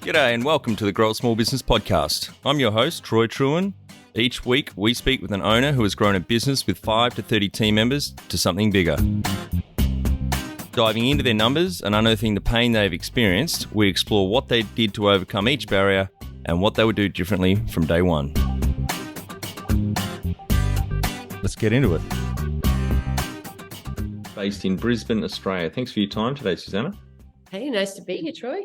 G'day and welcome to the Grow a Small Business Podcast. I'm your host, Troy Truen. Each week, we speak with an owner who has grown a business with 5 to 30 team members to something bigger. Diving into their numbers and unearthing the pain they've experienced, we explore what they did to overcome each barrier and what they would do differently from day one. Let's get into it. Based in Brisbane, Australia. Thanks for your time today, Susannah. Hey, nice to be here, Troy.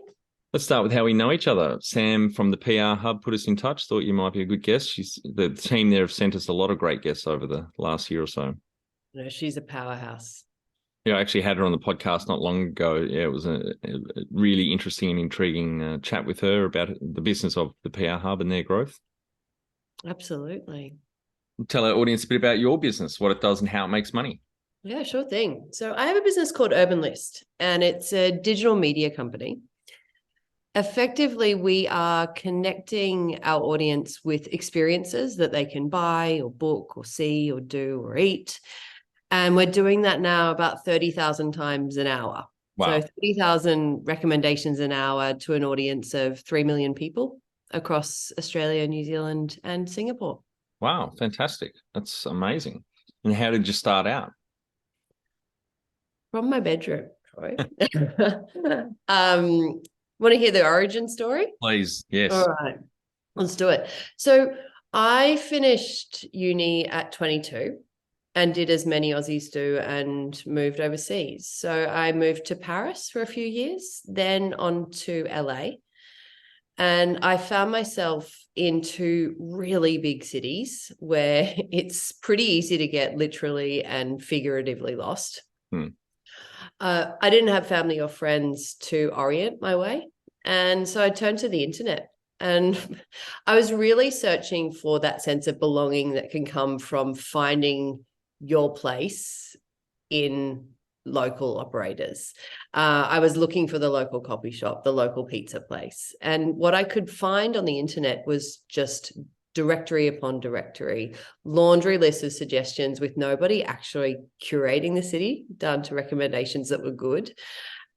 Let's start with how we know each other. Sam from the PR Hub put us in touch, thought you might be a good guest. The team there have sent us a lot of great guests over the last year or so. No, she's a powerhouse. Yeah, I actually had her on the podcast not long ago. Yeah, it was a really interesting and intriguing chat with her about the business of the PR Hub and their growth. Absolutely. Tell our audience a bit about your business, what it does and how it makes money. Yeah, sure thing. So I have a business called Urban List, and it's a digital media company. Effectively, we are connecting our audience with experiences that they can buy or book or see or do or eat. And we're doing that now about 30,000 times an hour. Wow. So 30,000 recommendations an hour to an audience of 3 million people across Australia, New Zealand, and Singapore. Wow, fantastic. That's amazing. And how did you start out? From my bedroom, Troy. Want to hear the origin story? Please, yes. All right, let's do it. So I finished uni at 22 and did as many Aussies do and moved overseas. So I moved to Paris for a few years, then on to LA. And I found myself in two really big cities where it's pretty easy to get literally and figuratively lost. I didn't have family or friends to orient my way. And so I turned to the internet, and I was really searching for that sense of belonging that can come from finding your place in local operators. I was looking for the local coffee shop, the local pizza place. And what I could find on the internet was just directory upon directory, laundry lists of suggestions with nobody actually curating the city down to recommendations that were good.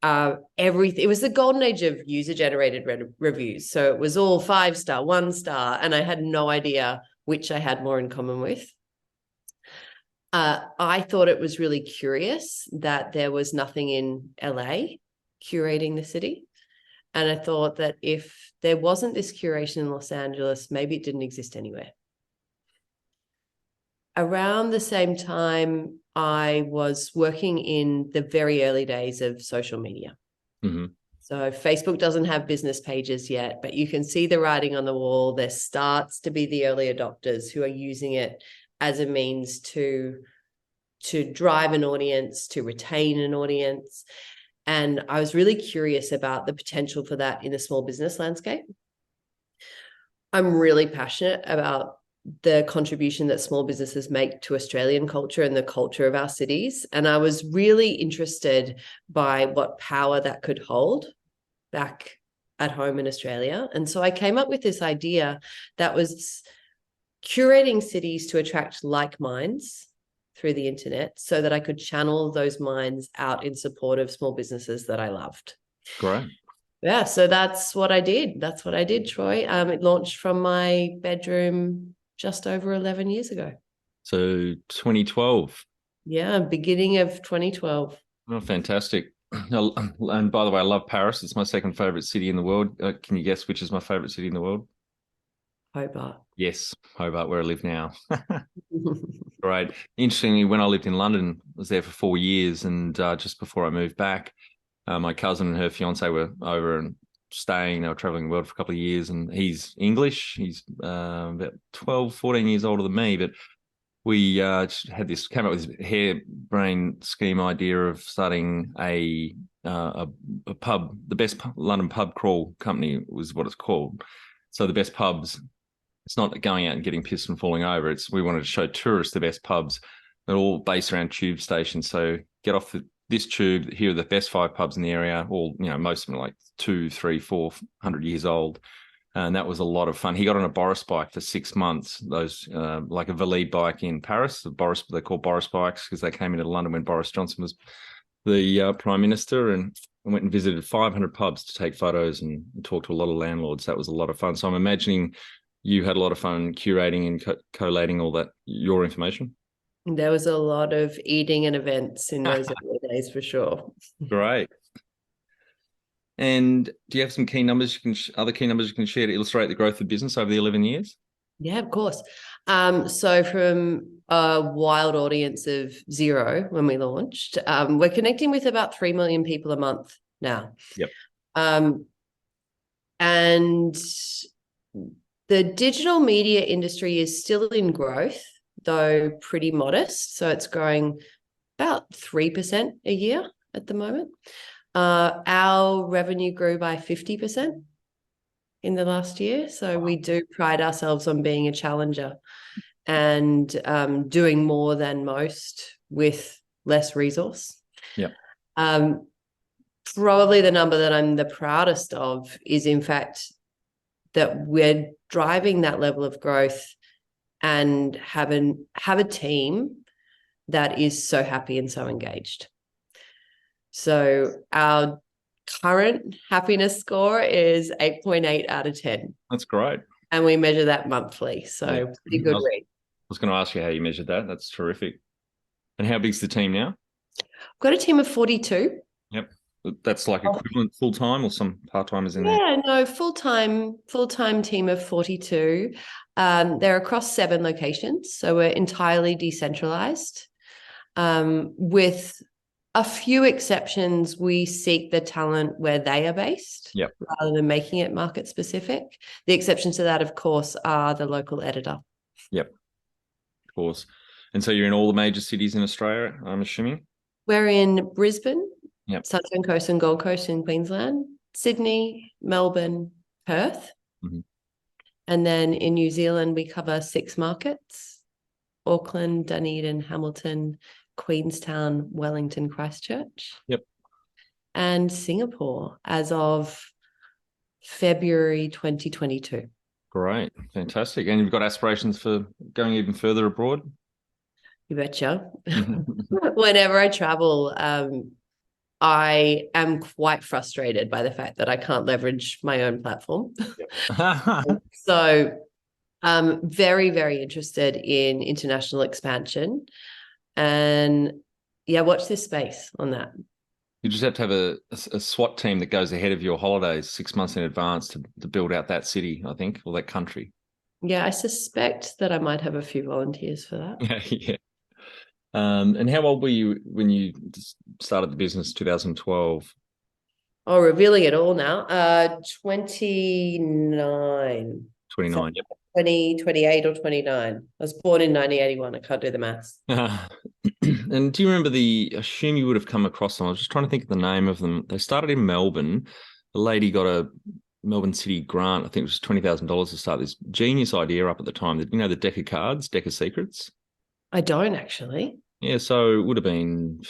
Everything. It was the golden age of user-generated reviews. So it was all 5-star, 1-star, and I had no idea which I had more in common with. I thought it was really curious that there was nothing in LA curating the city. And I thought that if there wasn't this curation in Los Angeles, maybe it didn't exist anywhere. Around the same time, I was working in the very early days of social media. Mm-hmm. So Facebook doesn't have business pages yet, but you can see the writing on the wall. There starts to be the early adopters who are using it as a means to drive an audience, to retain an audience. And I was really curious about the potential for that in the small business landscape. I'm really passionate about the contribution that small businesses make to Australian culture and the culture of our cities. And I was really interested by what power that could hold back at home in Australia. And so I came up with this idea that was curating cities to attract like minds through the internet so that I could channel those minds out in support of small businesses that I loved. Great. Yeah, so that's what I did. That's what I did, Troy. It launched from my bedroom just over 11 years ago. So 2012. Yeah, beginning of 2012. Oh, fantastic. And by the way, I love Paris. It's my second favorite city in the world. Can you guess which is my favorite city in the world? Hobart. Yes, Hobart, where I live now. Right. Interestingly, when I lived in London, I was there for 4 years, and just before I moved back, my cousin and her fiance were over and staying. They were traveling the world for a couple of years, and he's English. He's about 12, 14 years older than me, but we just had this, came up with this harebrained scheme idea of starting a pub, the best London pub crawl company was what it's called. So the best pubs, it's not going out and getting pissed and falling over. We wanted to show tourists the best pubs. They're all based around tube stations. So get off this tube. Here are the best 5 pubs in the area. All, most of them are like 200, 300, 400 years old. And that was a lot of fun. He got on a Boris bike for 6 months. Those like a Valide bike in Paris. They call Boris bikes because they came into London when Boris Johnson was the Prime Minister, and I went and visited 500 pubs to take photos and talk to a lot of landlords. That was a lot of fun. So I'm imagining you had a lot of fun curating and collating all that, your information. There was a lot of eating and events in those early days for sure. Great. And do you have some key numbers other key numbers you can share to illustrate the growth of the business over the 11 years? Yeah, of course. So from a wild audience of 0 when we launched, we're connecting with about 3 million people a month now. Yep. And the digital media industry is still in growth, though pretty modest. So it's growing about 3% a year at the moment. Our revenue grew by 50% in the last year. So we do pride ourselves on being a challenger and doing more than most with less resource. Yeah. Probably the number that I'm the proudest of is, in fact, that we're driving that level of growth and have a team that is so happy and so engaged. So our current happiness score is 8.8 out of 10. That's great. And we measure that monthly. So pretty good read. I was going to ask you how you measured that. That's terrific. And how big's the team now? I've got a team of 42. Yep. That's like equivalent full-time or some part-timers in there? Yeah, no, full-time team of 42. They're across 7 locations. So we're entirely decentralized. With a few exceptions, we seek the talent where they are based, yep, rather than making it market specific. The exceptions to that, of course, are the local editor. Yep, of course. And so you're in all the major cities in Australia, I'm assuming? We're in Brisbane, yep, Sunshine Coast and Gold Coast in Queensland, Sydney, Melbourne, Perth. Mm-hmm. And then in New Zealand, we cover 6 markets: Auckland, Dunedin, Hamilton, Queenstown, Wellington, Christchurch. Yep. And Singapore as of February 2022. Great. Fantastic. And you've got aspirations for going even further abroad? You betcha. Whenever I travel, I am quite frustrated by the fact that I can't leverage my own platform. So I'm very, very interested in international expansion. And yeah, watch this space on that. You just have to have a SWAT team that goes ahead of your holidays 6 months in advance to build out that city, I think, or that country. Yeah, I suspect that I might have a few volunteers for that. Yeah. And how old were you when you started the business, 2012? Oh, revealing it all now. 29. 29, yep. 28 or 29. I was born in 1981. I can't do the maths. And do you remember I assume you would have come across them. I was just trying to think of the name of them. They started in Melbourne. The lady got a Melbourne City grant. I think it was $20,000 to start this genius idea up at the time. You know, the deck of cards, deck of secrets? I don't actually. Yeah, so it would have been,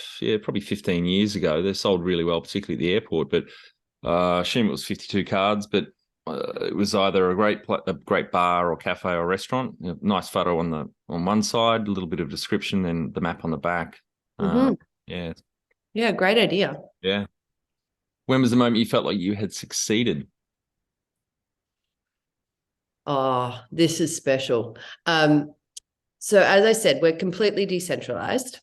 probably 15 years ago. They're sold really well, particularly at the airport. But I assume it was 52 cards, but it was either a great bar or cafe or restaurant. You know, nice photo on one side, a little bit of description, then the map on the back. Yeah. Yeah, great idea. Yeah. When was the moment you felt like you had succeeded? Oh, this is special. So as I said, we're completely decentralized.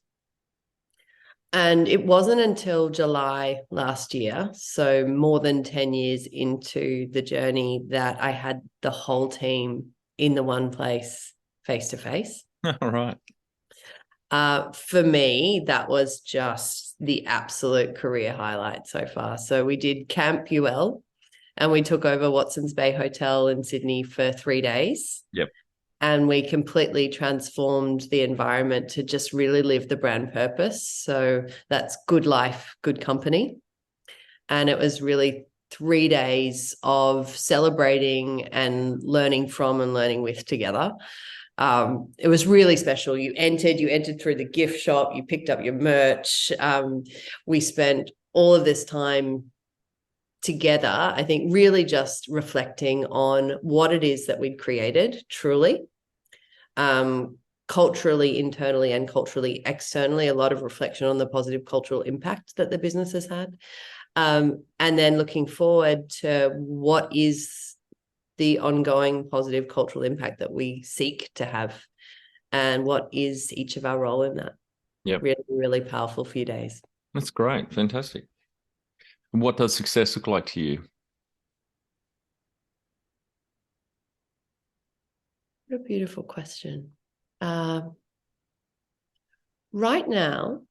And it wasn't until July last year, so more than 10 years into the journey, that I had the whole team in the one place, face to face. All right. For me, that was just the absolute career highlight so far. So we did Camp UL and we took over Watson's Bay Hotel in Sydney for 3 days. Yep. And we completely transformed the environment to just really live the brand purpose. So that's good life, good company. And it was really 3 days of celebrating and learning from and learning with together. It was really special. You entered through the gift shop, you picked up your merch. We spent all of this time together, I think, really just reflecting on what it is that we'd created truly, culturally, internally, and culturally, externally, a lot of reflection on the positive cultural impact that the business has had. And then looking forward to what is the ongoing positive cultural impact that we seek to have, and what is each of our role in that. Yep. Really, really powerful few days. That's great. Fantastic. What does success look like to you? What a beautiful question. Right now,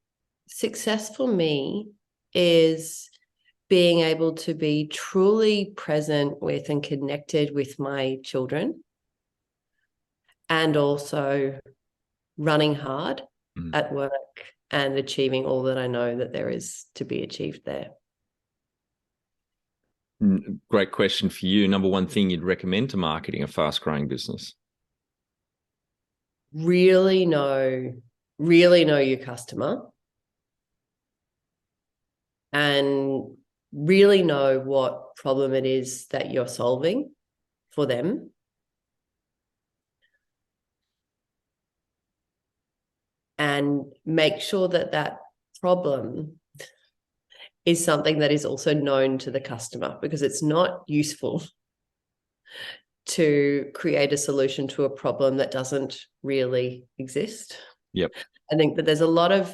success for me is being able to be truly present with and connected with my children, and also running hard at work and achieving all that I know that there is to be achieved there. Great question for you. Number one thing you'd recommend to marketing a fast-growing business? Really know your customer, and really know what problem it is that you're solving for them. And make sure that that problem is something that is also known to the customer, because it's not useful to create a solution to a problem that doesn't really exist. Yep. I think that there's a lot of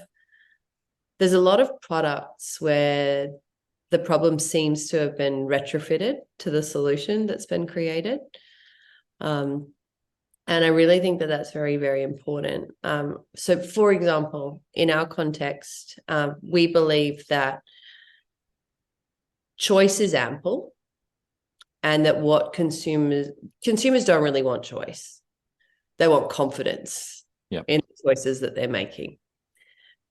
products where the problem seems to have been retrofitted to the solution that's been created. And I really think that that's very, very important. So, for example, in our context, we believe that choice is ample, and that what consumers don't really want choice. They want confidence in the choices that they're making.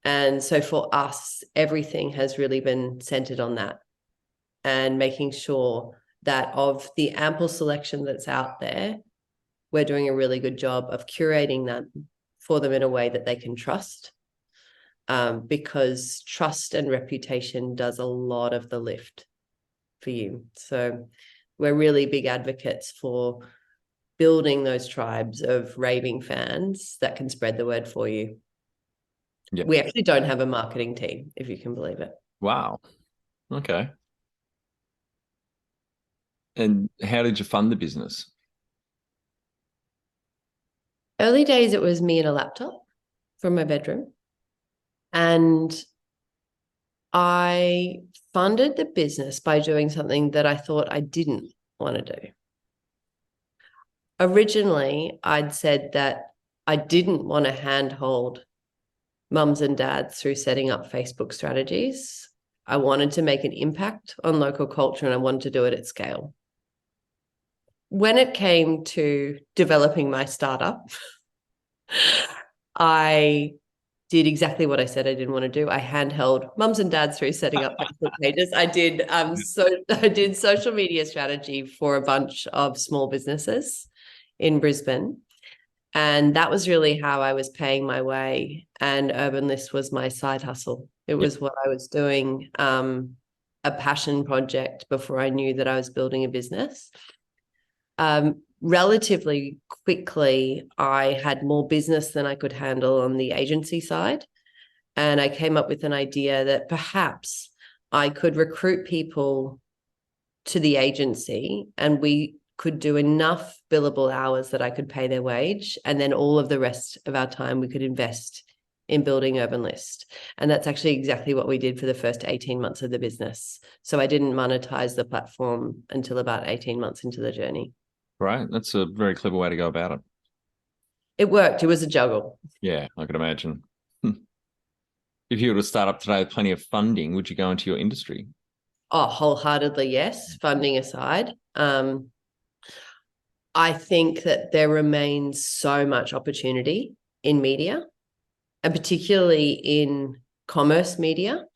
And so for us, everything has really been centered on that, and making sure that of the ample selection that's out there, we're doing a really good job of curating that for them in a way that they can trust, because trust and reputation does a lot of the lift for you. So we're really big advocates for building those tribes of raving fans that can spread the word for you. Yep. We actually don't have a marketing team, if you can believe it. Wow. Okay. And how did you fund the business? Early days, it was me and a laptop from my bedroom. And I funded the business by doing something that I thought I didn't want to do. Originally, I'd said that I didn't want to handhold mums and dads through setting up Facebook strategies. I wanted to make an impact on local culture, and I wanted to do it at scale. When it came to developing my startup, I did exactly what I said I didn't want to do. I handheld mums and dads through setting up Facebook pages. I did social media strategy for a bunch of small businesses in Brisbane. And that was really how I was paying my way. And Urban List was my side hustle. It was what I was doing, a passion project before I knew that I was building a business. Relatively quickly, I had more business than I could handle on the agency side. And I came up with an idea that perhaps I could recruit people to the agency, and we could do enough billable hours that I could pay their wage. And then all of the rest of our time we could invest in building Urban List. And that's actually exactly what we did for the first 18 months of the business. So I didn't monetize the platform until about 18 months into the journey. Right. That's a very clever way to go about it. It worked. It was a juggle. Yeah, I can imagine. If you were to start up today with plenty of funding, would you go into your industry? Oh, wholeheartedly, yes. Funding aside. I think that there remains so much opportunity in media, and particularly in commerce media.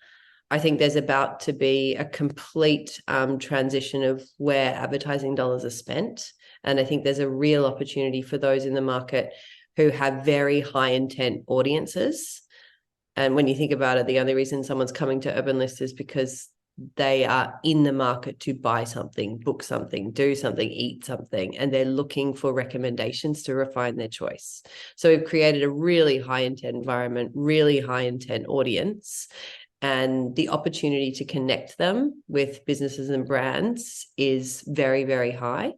I think there's about to be a complete transition of where advertising dollars are spent. And I think there's a real opportunity for those in the market who have very high intent audiences. And when you think about it, the only reason someone's coming to Urban List is because they are in the market to buy something, book something, do something, eat something, and they're looking for recommendations to refine their choice. So we've created a really high intent environment, really high intent audience. and the opportunity to connect them with businesses and brands is very, very high.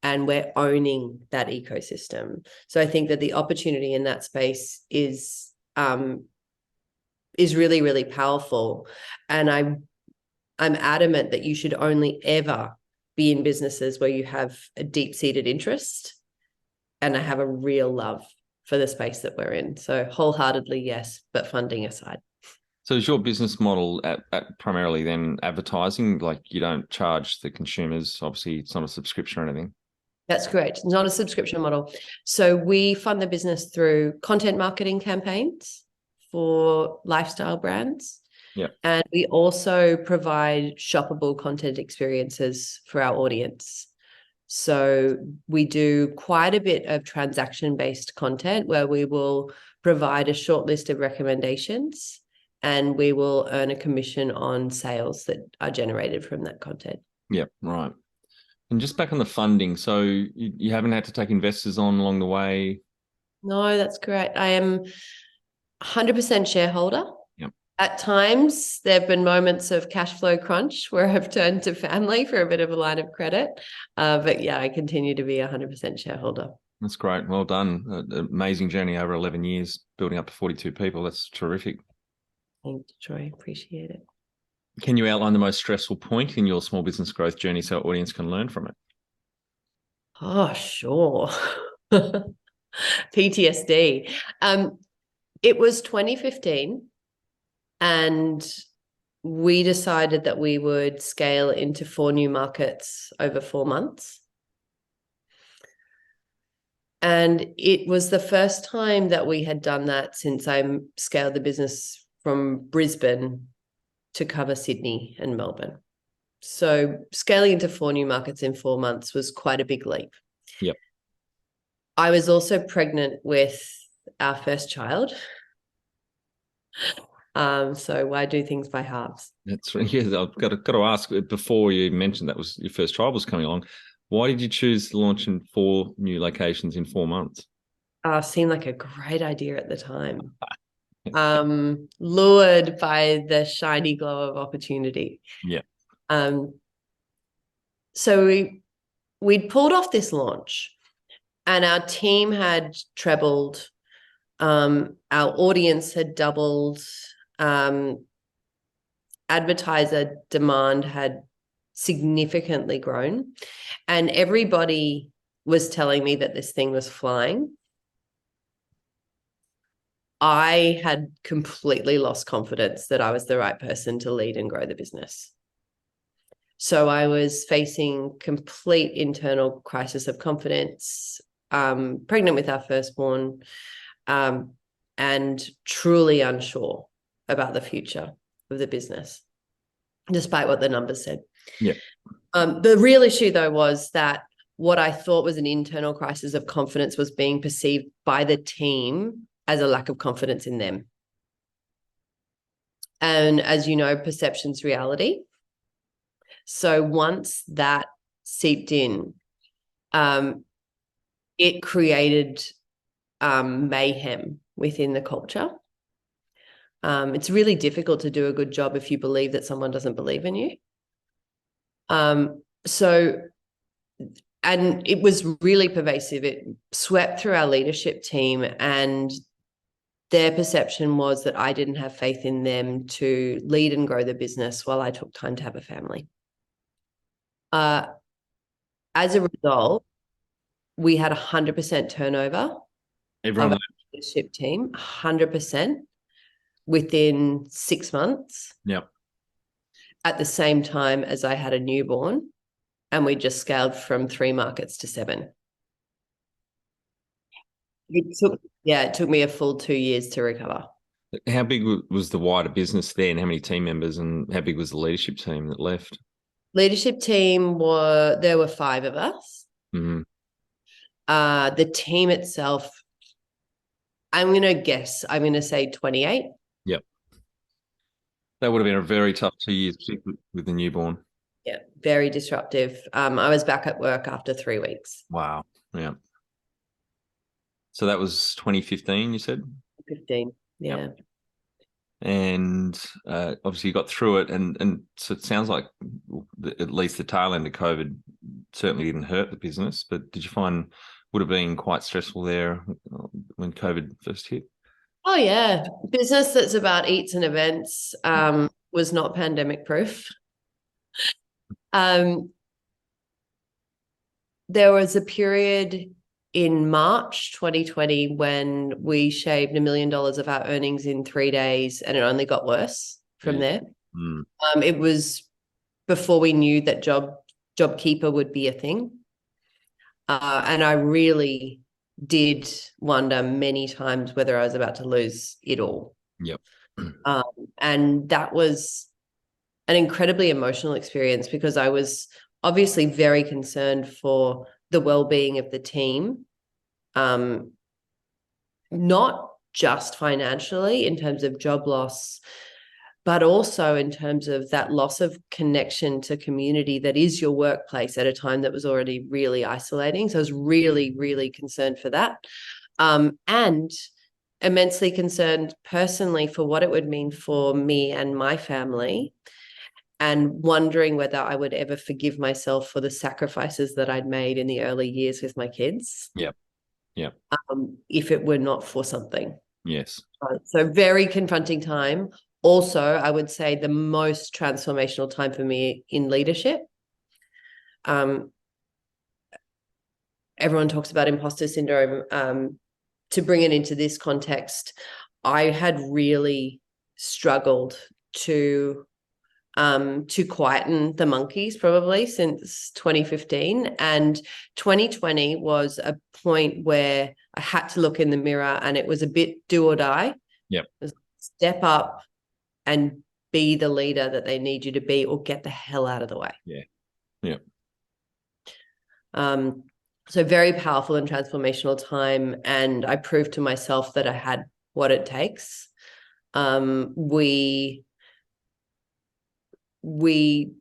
And we're owning that ecosystem. So I think that the opportunity in that space is really, really powerful. And I'm adamant that you should only ever be in businesses where you have a deep-seated interest and I have a real love for the space that we're in. So wholeheartedly, yes, but funding aside. So is your business model at primarily then advertising? Like you don't charge the consumers, obviously it's not a subscription or anything. That's correct. It's not a subscription model. So we fund the business through content marketing campaigns for lifestyle brands. Yeah. And we also provide shoppable content experiences for our audience. So we do quite a bit of transaction-based content where we will provide a short list of recommendations and we will earn a commission on sales that are generated from that content. Yeah, right. And just back on the funding, so you haven't had to take investors on along the way? No, that's correct. I am 100% shareholder. Yep. At times, there have been moments of cash flow crunch where I've turned to family for a bit of a line of credit. But yeah, I continue to be 100% shareholder. That's great. Well done. Amazing journey over 11 years, building up to 42 people. That's terrific. Thank you, Troy. Appreciate it. Can you outline the most stressful point in your small business growth journey so our audience can learn from it? Oh, sure. PTSD. It was 2015 and we decided that we would scale into 4 new markets over 4 months. And it was the first time that we had done that since I scaled the business from Brisbane to cover Sydney and Melbourne. So scaling into 4 new markets in 4 months was quite a big leap. Yep. I was also pregnant with our first child. So why do things by halves? That's yeah. I've got to ask. Before you mentioned that was your first child was coming along, why did you choose to launch in 4 new locations in 4 months? Seemed like a great idea at the time. Lured by the shiny glow of opportunity. Yeah. So we'd pulled off this launch, and our team had trebled. Our audience had doubled. Advertiser demand had significantly grown, and everybody was telling me that this thing was flying. I had completely lost confidence that I was the right person to lead and grow the business. So I was facing complete internal crisis of confidence, pregnant with our firstborn, and truly unsure about the future of the business, despite what the numbers said. Yeah. The real issue, though, was that what I thought was an internal crisis of confidence was being perceived by the team as a lack of confidence in them. And as you know, perception's reality. So once that seeped in, it created mayhem within the culture. It's really difficult to do a good job if you believe that someone doesn't believe in you. And it was really pervasive. It swept through our leadership team, and their perception was that I didn't have faith in them to lead and grow the business while I took time to have a family. As a result, we had 100% turnover. Everyone of our leadership team, 100% within 6 months. Yep. At the same time as I had a newborn, and we just scaled from 3 markets to 7. It took me a full 2 years to recover. How big was the wider business then? How many team members, and how big was the leadership team that left? Leadership team there were 5 of us. Mm-hmm. The team itself, I'm going to say 28. Yep. That would have been a very tough 2 years with the newborn. Yeah, very disruptive. I was back at work after 3 weeks. Wow. Yeah. So that was 2015, you said? 15, yeah. Yep. and obviously you got through it, and so it sounds like at least the tail end of COVID certainly didn't hurt the business. But did you find would have been quite stressful there when COVID first hit? Oh yeah, business that's about eats and events was not pandemic proof. There was a period in March 2020 when we shaved $1 million of our earnings in 3 days, and it only got worse from there. It was before we knew that JobKeeper would be a thing. And I really did wonder many times whether I was about to lose it all. Yep. And that was an incredibly emotional experience because I was obviously very concerned for the well-being of the team, not just financially in terms of job loss, but also in terms of that loss of connection to community that is your workplace at a time that was already really isolating. So I was really, really concerned for that, and immensely concerned personally for what it would mean for me and my family, and wondering whether I would ever forgive myself for the sacrifices that I'd made in the early years with my kids. Yep. Yep. If it were not for something. Yes. So very confronting time. Also, I would say the most transformational time for me in leadership. Everyone talks about imposter syndrome. To bring it into this context, I had really struggled to quieten the monkeys probably since 2015, and 2020 was a point where I had to look in the mirror, and it was a bit do or die. Yep. Step up and be the leader that they need you to be, or get the hell out of the way. Yeah. Yeah. So very powerful and transformational time, and I proved to myself that I had what it takes. We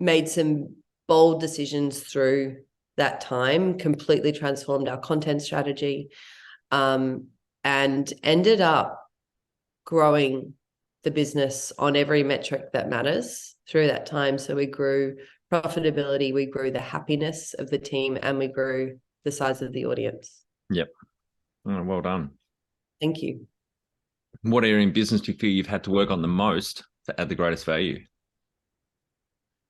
made some bold decisions through that time, completely transformed our content strategy, and ended up growing the business on every metric that matters through that time. So we grew profitability, we grew the happiness of the team, and we grew the size of the audience. Yep. Oh, well done. Thank you. What area in business do you feel you've had to work on the most to add the greatest value?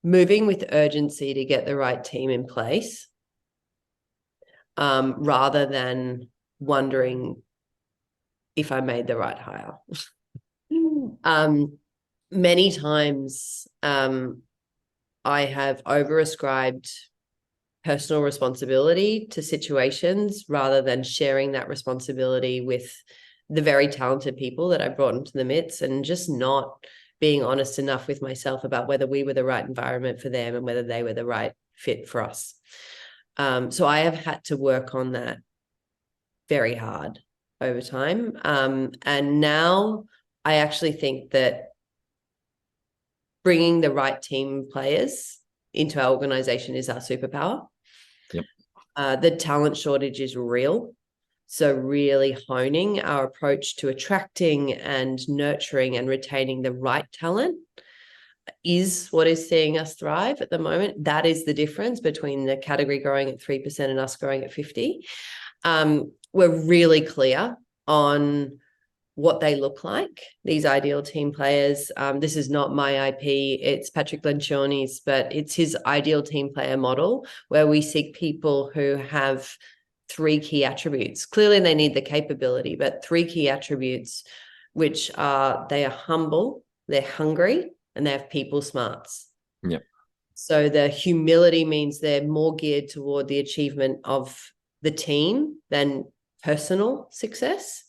Moving with urgency to get the right team in place, rather than wondering if I made the right hire. Many times I have overascribed personal responsibility to situations rather than sharing that responsibility with the very talented people that I brought into the midst, and just not being honest enough with myself about whether we were the right environment for them and whether they were the right fit for us. So I have had to work on that very hard over time. And now I actually think that bringing the right team players into our organization is our superpower. Yep. The talent shortage is real. So really honing our approach to attracting and nurturing and retaining the right talent is what is seeing us thrive at the moment. That is the difference between the category growing at 3% and us growing at 50%. We're really clear on what they look like, these ideal team players. This is not my IP, it's Patrick Lencioni's, but it's his ideal team player model, where we seek people who have 3 key attributes. Clearly they need the capability, but 3 key attributes, which are they are humble, they're hungry, and they have people smarts. Yep. So the humility means they're more geared toward the achievement of the team than personal success.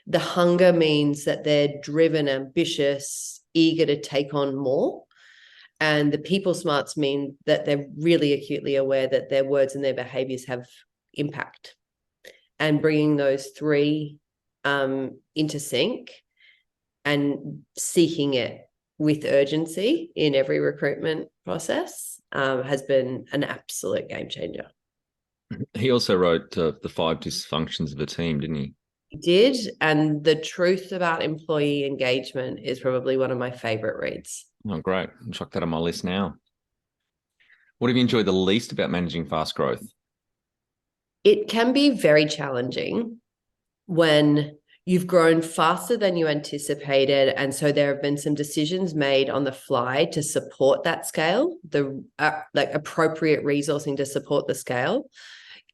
The hunger means that they're driven, ambitious, eager to take on more. And the people smarts mean that they're really acutely aware that their words and their behaviors have impact. And bringing those 3 into sync and seeking it with urgency in every recruitment process has been an absolute game changer. He also wrote The 5 Dysfunctions of a Team, didn't he? did. And The Truth About Employee Engagement is probably one of my favorite reads. Oh, great. I'll chuck that on my list now. What have you enjoyed the least about managing fast growth? It can be very challenging when you've grown faster than you anticipated. And so there have been some decisions made on the fly to support that scale, the like appropriate resourcing to support the scale.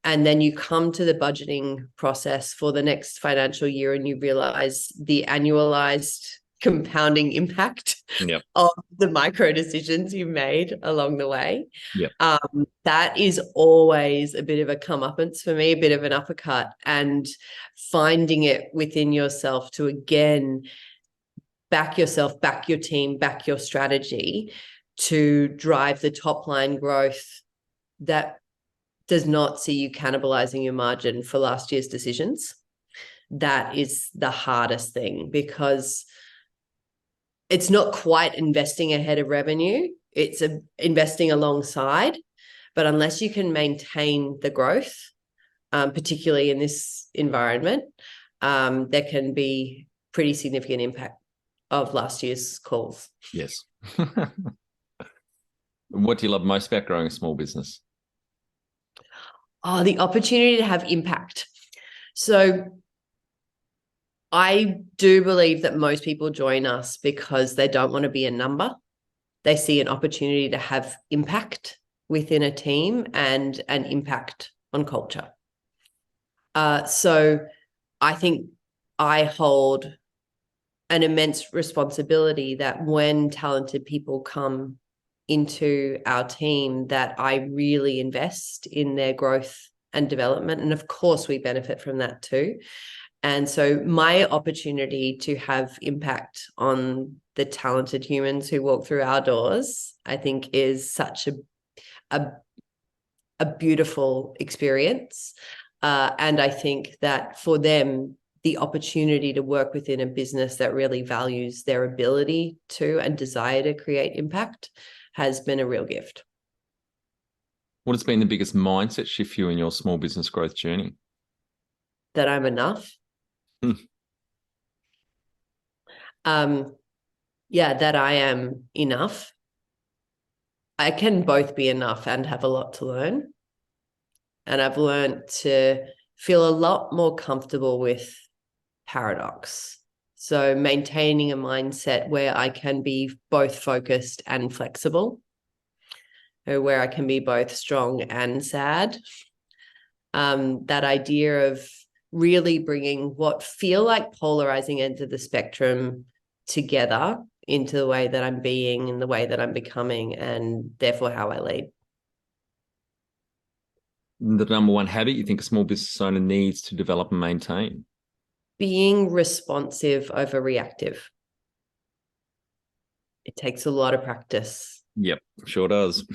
And then you come to the budgeting process for the next financial year and you realize the annualized compounding impact of the micro decisions you made along the way. Yep. That is always a bit of a comeuppance for me, a bit of an uppercut, and finding it within yourself to again back yourself, back your team, back your strategy to drive the top line growth that does not see you cannibalizing your margin for last year's decisions. That is the hardest thing, because it's not quite investing ahead of revenue. It's investing alongside. But unless you can maintain the growth, particularly in this environment, there can be pretty significant impact of last year's calls. Yes. What do you love most about growing a small business? Oh, the opportunity to have impact. So I do believe that most people join us because they don't want to be a number. They see an opportunity to have impact within a team and an impact on culture. So I think I hold an immense responsibility that when talented people come into our team, that I really invest in their growth and development. And of course, we benefit from that too. And so my opportunity to have impact on the talented humans who walk through our doors, I think, is such a beautiful experience. And I think that for them, the opportunity to work within a business that really values their ability to and desire to create impact has been a real gift. What has been the biggest mindset shift for you in your small business growth journey? That I'm enough. That I am enough. I can both be enough and have a lot to learn. And I've learned to feel a lot more comfortable with paradox. So maintaining a mindset where I can be both focused and flexible, or where I can be both strong and sad. That idea of really bringing what feel like polarizing ends of the spectrum together into the way that I'm being and the way that I'm becoming, and therefore how I lead. The number one habit you think a small business owner needs to develop and maintain? Being responsive over reactive. It takes a lot of practice. Yep, sure does.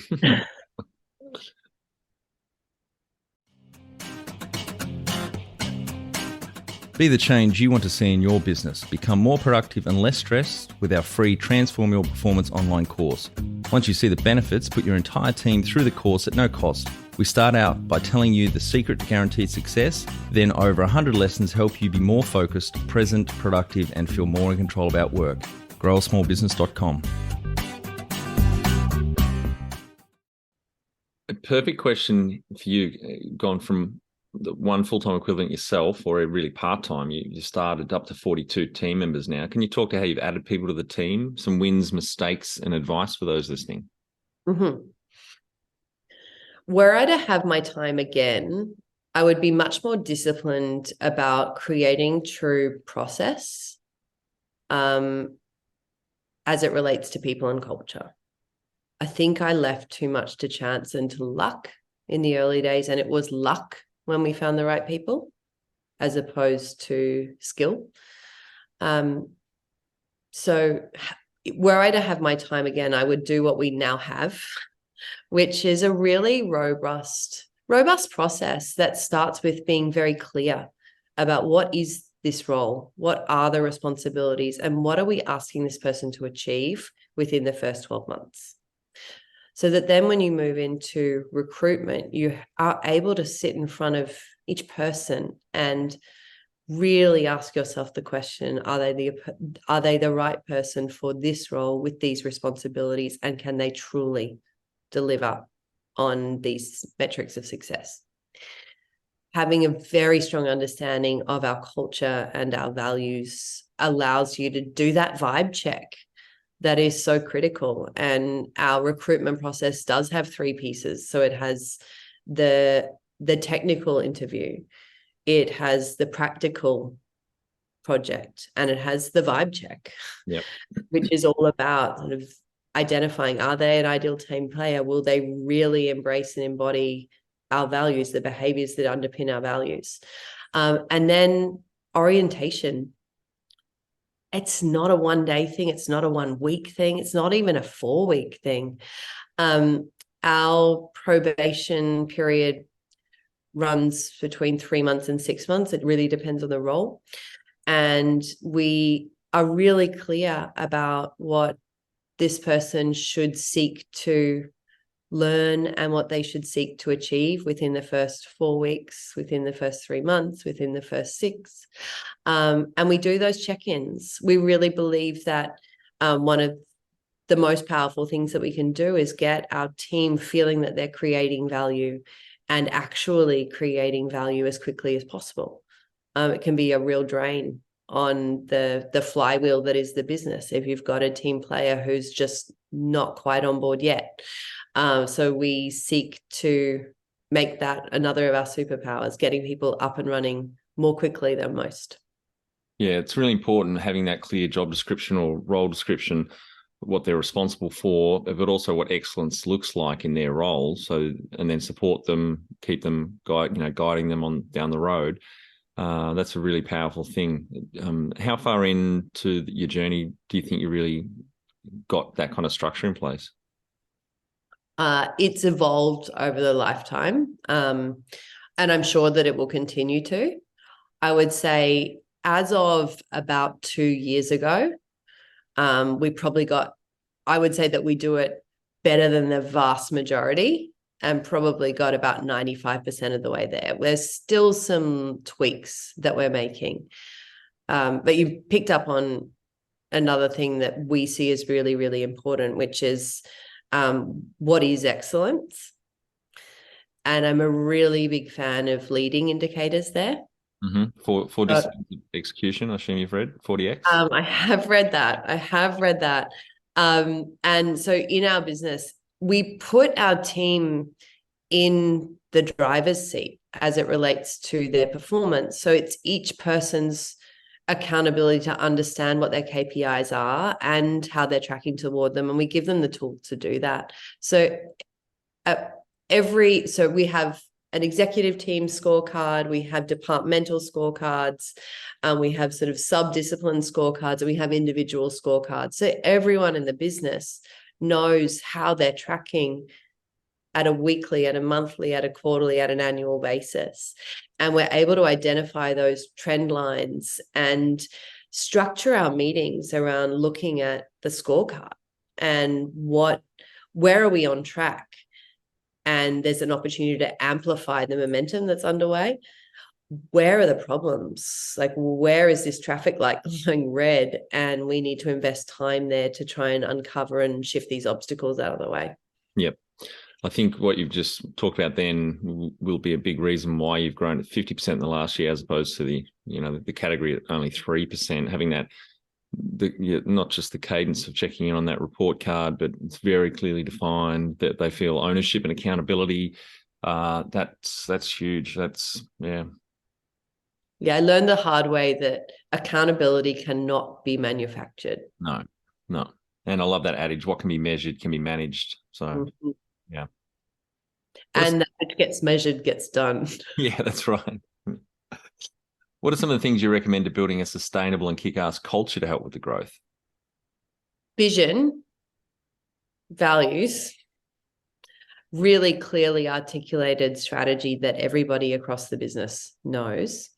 Be the change you want to see in your business. Become more productive and less stressed with our free Transform Your Performance online course. Once you see the benefits, put your entire team through the course at no cost. We start out by telling you the secret to guaranteed success, then over 100 lessons help you be more focused, present, productive, and feel more in control about work. growasmallbusiness.com. A perfect question for you, gone from the one full-time equivalent yourself, or a really part-time, you started up to 42 team members now. Can you talk to how you've added people to the team, some wins, mistakes, and advice for those listening? Mm-hmm. Were I to have my time again, I would be much more disciplined about creating true process as it relates to people and culture. I think I left too much to chance and to luck in the early days, and it was luck when we found the right people as opposed to skill. So were I to have my time again, I would do what we now have, which is a really robust process that starts with being very clear about what is this role, what are the responsibilities, and what are we asking this person to achieve within the first 12 months. So that then when you move into recruitment, you are able to sit in front of each person and really ask yourself the question, are they the right person for this role with these responsibilities, and can they truly deliver on these metrics of success? Having a very strong understanding of our culture and our values allows you to do that vibe check that is so critical. And our recruitment process does have 3 pieces. So it has the technical interview, it has the practical project, and it has the vibe check, Yep. which is all about sort of identifying, are they an ideal team player? Will they really embrace and embody our values, the behaviors that underpin our values? And then orientation. It's not a 1-day thing. It's not a 1-week thing. It's not even a 4-week thing. Our probation period runs between 3 months and 6 months. It really depends on the role. And we are really clear about what this person should seek to learn and what they should seek to achieve within the first 4 weeks, within the first 3 months, within the first 6. And we do those check-ins. We really believe that one of the most powerful things that we can do is get our team feeling that they're creating value and actually creating value as quickly as possible. It can be a real drain on the flywheel that is the business if you've got a team player who's just not quite on board yet. So we seek to make that another of our superpowers, getting people up and running more quickly than most. Yeah, it's really important having that clear job description or role description, what they're responsible for, but also what excellence looks like in their role. So, and then support them, keep them guiding them on down the road. That's a really powerful thing. How far into your journey do you think you really got that kind of structure in place? It's evolved over the lifetime, and I'm sure that it will continue to. I would say as of about 2 years ago, we probably I would say that we do it better than the vast majority, and probably got about 95% of the way there. There's still some tweaks that we're making. But you picked up on another thing that we see as really, really important, which is what is excellence? And I'm a really big fan of leading indicators there. Mm-hmm. For just execution, I assume you've read 40X? I have read that. And so in our business, we put our team in the driver's seat as it relates to their performance. So it's each person's accountability to understand what their KPIs are and how they're tracking toward them. And we give them the tool to do that. So we have an executive team scorecard, we have departmental scorecards, we have sort of sub-discipline scorecards, and we have individual scorecards. So everyone in the business knows how they're tracking at a weekly, at a monthly, at a quarterly, at an annual basis. And we're able to identify those trend lines and structure our meetings around looking at the scorecard and where are we on track? And there's an opportunity to amplify the momentum that's underway. Where are the problems? Like, where is this traffic light going red? And we need to invest time there to try and uncover and shift these obstacles out of the way. Yep. I think what you've just talked about then will be a big reason why you've grown at 50% in the last year, as opposed to the category at only 3%. Having that, not just the cadence of checking in on that report card, but it's very clearly defined that they feel ownership and accountability. That's huge. Yeah, I learned the hard way that accountability cannot be manufactured. No. And I love that adage, what can be measured can be managed. So yeah. And that which gets measured gets done. Yeah, that's right. What are some of the things you recommend to building a sustainable and kick-ass culture to help with the growth? Vision, values, really clearly articulated strategy that everybody across the business knows,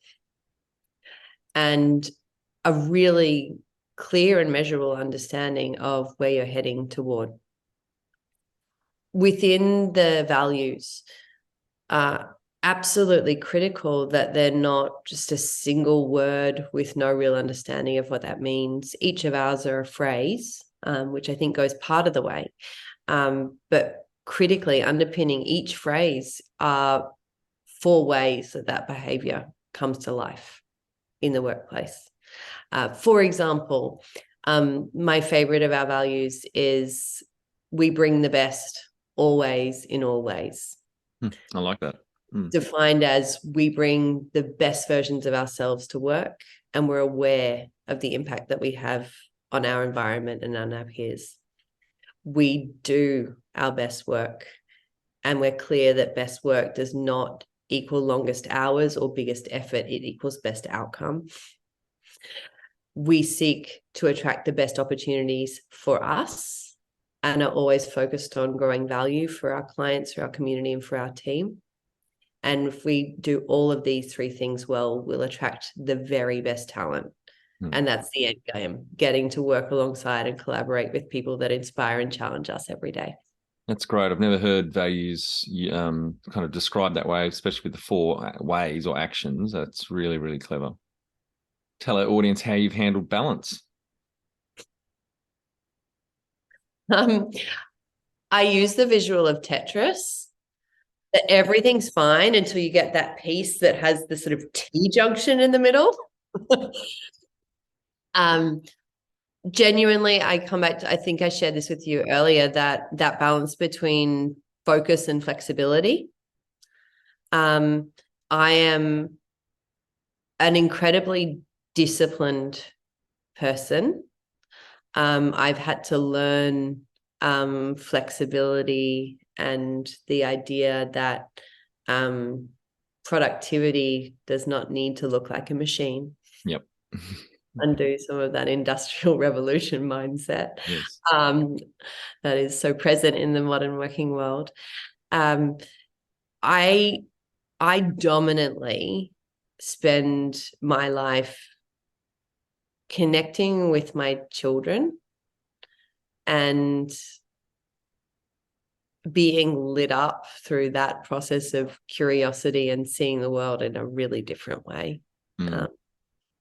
and a really clear and measurable understanding of where you're heading toward. Within the values, absolutely critical that they're not just a single word with no real understanding of what that means. Each of ours are a phrase, which I think goes part of the way. But critically underpinning each phrase are 4 ways that behavior comes to life in the workplace. For example, my favorite of our values is we bring the best always in all ways. I like that. Defined as we bring the best versions of ourselves to work, and we're aware of the impact that we have on our environment and on our peers. We do our best work, and we're clear that best work does not equal longest hours or biggest effort. It equals best outcome. We seek to attract the best opportunities for us and are always focused on growing value for our clients, for our community, and for our team. And if we do all of these 3 things well, we'll attract the very best talent. And that's the end game, getting to work alongside and collaborate with people that inspire and challenge us every day. That's great. I've never heard values kind of described that way, especially with the 4 ways or actions. That's really, really clever. Tell our audience how you've handled balance. I use the visual of Tetris, that everything's fine until you get that piece that has the sort of T-junction in the middle. Genuinely, I come back to, I think I shared this with you earlier, that balance between focus and flexibility. I am an incredibly disciplined person. I've had to learn flexibility and the idea that productivity does not need to look like a machine. Yep. Undo some of that industrial revolution mindset. Yes. That is so present in the modern working world. I dominantly spend my life connecting with my children and being lit up through that process of curiosity and seeing the world in a really different way.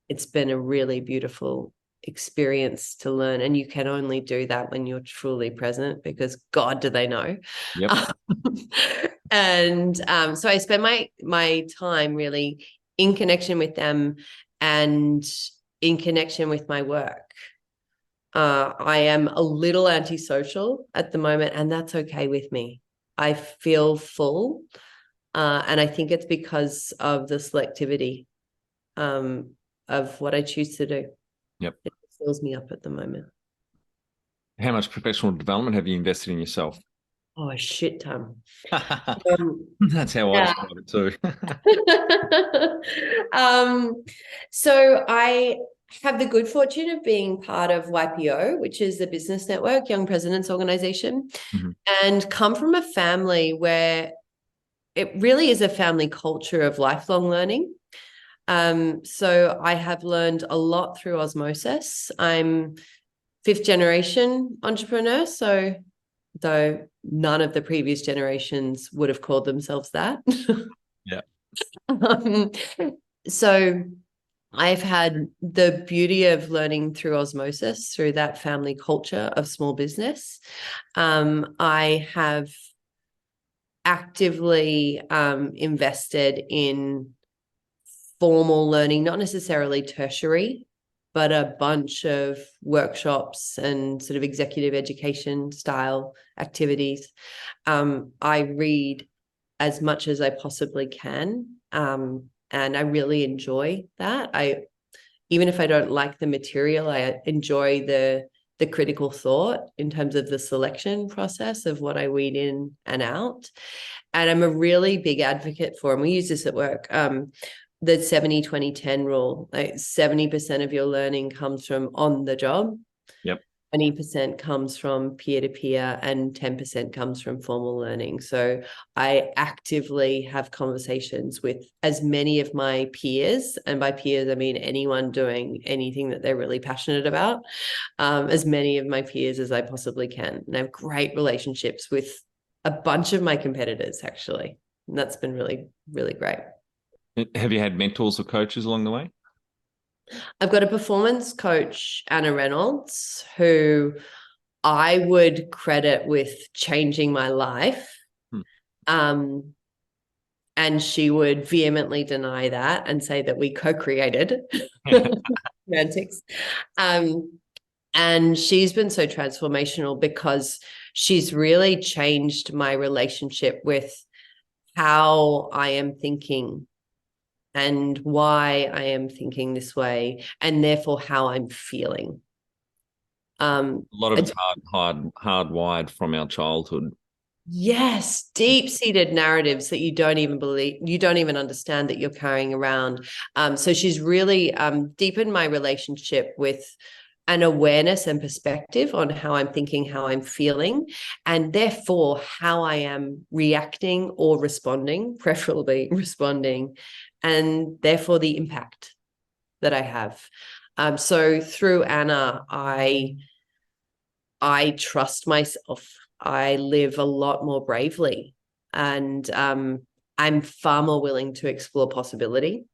It's been a really beautiful experience to learn, and you can only do that when you're truly present, because God, do they know. Yep. And so I spend my time really in connection with them and in connection with my work. I am a little antisocial at the moment, and that's okay with me. I feel full, and I think it's because of the selectivity of what I choose to do. Yep. It fills me up at the moment. How much professional development have you invested in yourself? Oh, a shit ton. That's how I describe it too. So I have the good fortune of being part of YPO, which is the business network, Young Presidents Organization, and come from a family where it really is a family culture of lifelong learning. So I have learned a lot through osmosis. I'm 5th generation entrepreneur, so though none of the previous generations would have called themselves that. Yeah. So I've had the beauty of learning through osmosis, through that family culture of small business. I have actively invested in formal learning, not necessarily tertiary, but a bunch of workshops and sort of executive education style activities. I read as much as I possibly can, and I really enjoy that. Even if I don't like the material, I enjoy the critical thought in terms of the selection process of what I weed in and out. And I'm a really big advocate for, and we use this at work, the 70-20-10 rule. Like 70% of your learning comes from on the job. Yep. 20% comes from peer-to-peer, and 10% comes from formal learning. So I actively have conversations with as many of my peers, and by peers, I mean anyone doing anything that they're really passionate about, as many of my peers as I possibly can. And I have great relationships with a bunch of my competitors, actually. And that's been really, really great. Have you had mentors or coaches along the way? I've got a performance coach, Anna Reynolds, who I would credit with changing my life. And she would vehemently deny that and say that we co-created romantics. And she's been so transformational because she's really changed my relationship with how I am thinking and why I am thinking this way, and therefore how I'm feeling. A lot of it's hardwired from our childhood. Yes, deep-seated narratives that you don't even believe, you don't even understand that you're carrying around. So she's really deepened my relationship with an awareness and perspective on how I'm thinking, how I'm feeling, and therefore how I am reacting or responding, preferably responding, and therefore the impact that I have. So through Anna, I trust myself. I live a lot more bravely, and I'm far more willing to explore possibility.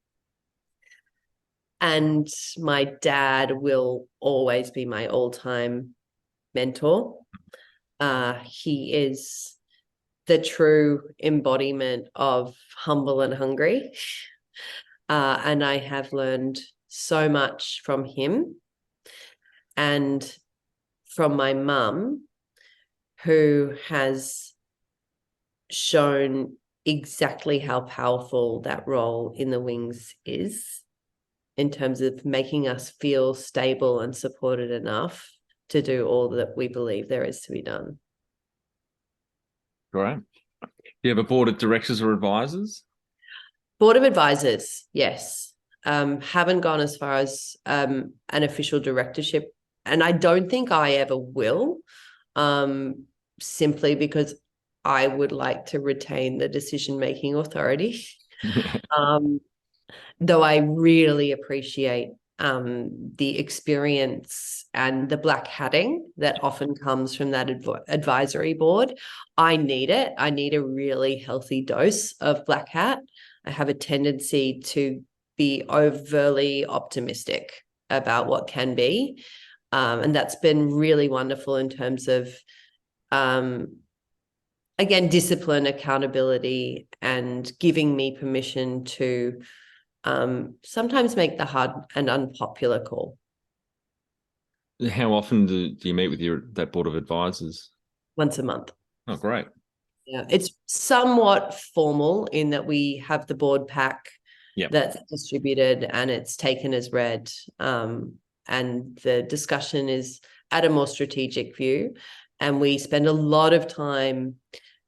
And my dad will always be my all-time mentor. He is the true embodiment of humble and hungry. And I have learned so much from him and from my mum, who has shown exactly how powerful that role in the wings is in terms of making us feel stable and supported enough to do all that we believe there is to be done. Great. Do you have a board of directors or advisors? Board of advisors, yes. Haven't gone as far as an official directorship, and I don't think I ever will, simply because I would like to retain the decision-making authority. Though I really appreciate the experience and the black hatting that often comes from that advisory board. I need it. I need a really healthy dose of black hat. I have a tendency to be overly optimistic about what can be. And that's been really wonderful in terms of, again, discipline, accountability, and giving me permission to sometimes make the hard and unpopular call. How often do you meet with that board of advisors? Once a month. Oh, great. Yeah, it's somewhat formal in that we have the board pack that's distributed and it's taken as read. And the discussion is at a more strategic view. And we spend a lot of time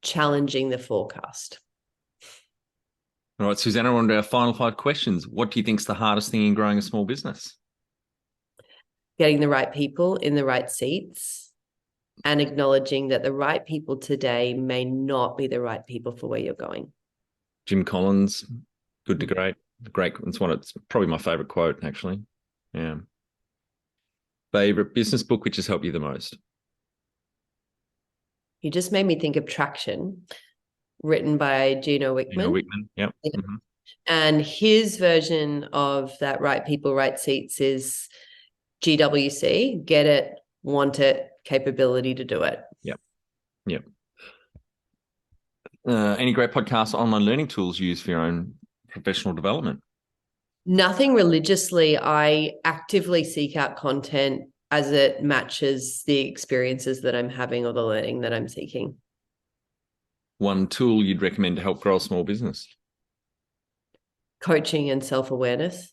challenging the forecast. All right, Susannah, on to our final 5 questions. What do you think is the hardest thing in growing a small business? Getting the right people in the right seats and acknowledging that the right people today may not be the right people for where you're going. Jim Collins, good to great. Great. It's probably my favorite quote, actually. Yeah. Favorite business book which has helped you the most? You just made me think of Traction, written by Gino Wickman. Gino Wickman, yep. Mm-hmm. And his version of that right people, right seats is GWC, get it, want it, capability to do it. Yep. Any great podcasts or online learning tools you use for your own professional development? Nothing religiously. I actively seek out content as it matches the experiences that I'm having or the learning that I'm seeking. One tool you'd recommend to help grow a small business? Coaching and self-awareness.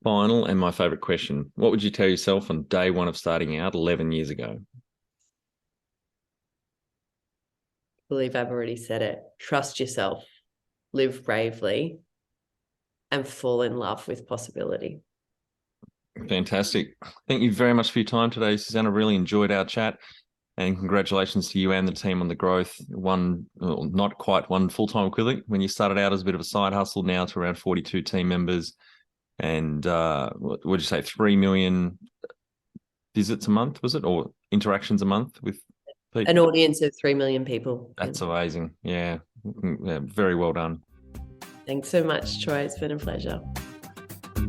Final and my favorite question. What would you tell yourself on day one of starting out 11 years ago? I believe I've already said it. Trust yourself, live bravely, and fall in love with possibility. Fantastic. Thank you very much for your time today, Susannah. Really enjoyed our chat. And congratulations to you and the team on the growth. Not quite one full-time equivalent when you started out as a bit of a side hustle, now to around 42 team members. And what would you say, 3 million visits a month, was it? Or interactions a month with an audience of 3 million people. That's amazing. Yeah. Very well done. Thanks so much, Troy. It's been a pleasure.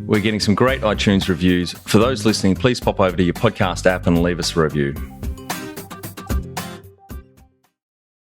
We're getting some great iTunes reviews. For those listening, please pop over to your podcast app and leave us a review.